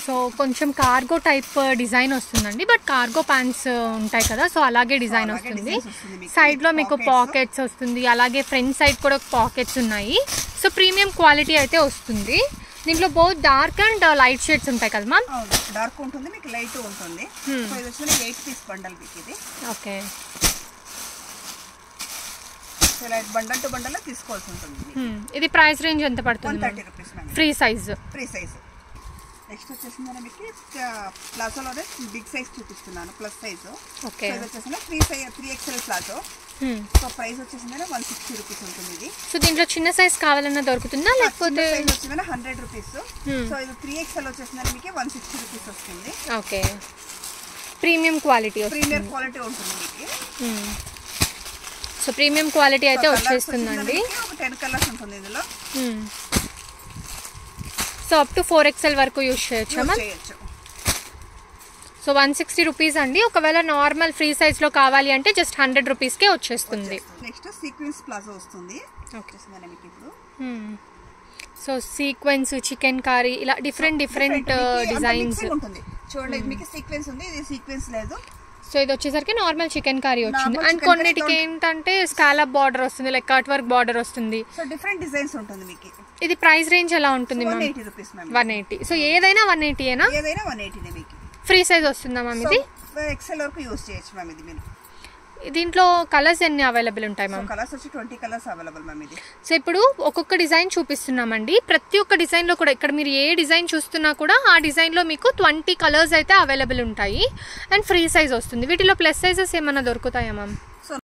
So కొంచెం cargo type design వస్తుందండి, but cargo pants ఉంటాయి కదా, సో అలాగే డిజైన్ వస్తుంది. సైడ్లో మీకు పాకెట్స్ వస్తుంది, అలాగే ఫ్రంట్ సైడ్ కూడా పాకెట్స్ ఉన్నాయి. సో ప్రీమియం క్వాలిటీ అయితే వస్తుంది. దీంట్లో both dark and light shades ఉంటాయి కదా మ్యామ్? డార్క్ ఉంటుంది, మీకు లైట్ ఉంటుంది. సో ఇది వచ్చి 8 పీస్ బండల్ మీకు ఇది. Okay, light bundle to bundle తీసుకోవాల్సి ఉంటుంది. ఇది ప్రైస్ రేంజ్ ఎంత పడుతుంది? 130 రూపీస్ ఫ్రీ సైజ్. నెక్స్ట్ వచ్చేసి మీకు ప్లాజోలోనే బిగ్ సైజ్ చూపిస్తున్నాను, ప్లస్ సైజ్. ఓకే, ఇది వచ్చేసి 3XL ప్లాజో. సో ప్రైస్ వచ్చేసి 160 రూపీస్ ఉంటుంది ఇది. సో దీంట్లో చిన్న సైజ్ కావాలన్నా దొరుకుతుందా లేకపోతే? సైజ్ వచ్చి 100 రూపీస్. సో ఇది 3XL వచ్చేసి మీకు 160 రూపీస్ వస్తుంది. ఓకే, ప్రీమియం క్వాలిటీ ఉంటుంది మీకు. సో ప్రీమియం క్వాలిటీ అయితే వచ్చేస్తుందండి. 10 కలర్స్ ఉంటుంది ఇందులో. సో అప్ టు 4XL వరకు యూజ్ చేయొచ్చు. సో 160 రూపీస్ అండి. ఒకవేళ నార్మల్ ఫ్రీ సైజ్లో కావాలి అంటే జస్ట్ 100 రూపీస్కే వచ్చేస్తుంది. నెక్స్ట్ సీక్వెన్స్ ప్లాజో వస్తుంది. ఓకే, ఇప్పుడు సో సీక్వెన్స్, చికెన్ కర్రీ, ఇలా డిఫరెంట్ డిజైన్స్ ఉంటుంది. చూడండి, మీకు సీక్వెన్స్ ఉంది, ఇది సీక్వెన్స్ లేదు. సో ఇది వచ్చేసరికి నార్మల్ చికెన్ కర్రీ వచ్చింది. అండ్ కొన్నిటికి ఏంటంటే స్కాలప్ బార్డర్ వస్తుంది, లైక్ కట్ వర్క్ బార్డర్ వస్తుంది. సో డిఫరెంట్ డిజైన్స్ ఉంటుంది మీకు. ఇది ప్రైస్ రేంజ్ ఎలా ఉంటుంది మ్యామ్? 180 rupees ma'am. 180. సో ఏదైనా 180 ఏనా? ఏదైనా 180 నే మీకు. ఫ్రీ సైజ్ వస్తుందా మ్యామ్ ఇది? XL వరకు యూస్ చేయొచ్చు మ్యామ్ ఇది మీరు. దీంట్లో కలర్స్ ఎన్ని అవైలబుల్ ఉంటాయి మ్యామ్? కలర్స్ వచ్చి 20 కలర్స్ అవైలబుల్ మ్యామ్ ఇది. సో ఇప్పుడు ఒక్కొక్క డిజైన్ చూపిస్తున్నామండి. ప్రతి ఒక్క డిజైన్లో కూడా ఇక్కడ మీరు ఏ డిజైన్ చూస్తున్నా కూడా ఆ డిజైన్లో మీకు 20 కలర్స్ అయితే అవైలబుల్ ఉంటాయి. అండ్ ఫ్రీ సైజ్ వస్తుంది. వీటిలో ప్లస్ సైజెస్ ఏమైనా దొరుకుతాయా మ్యామ్?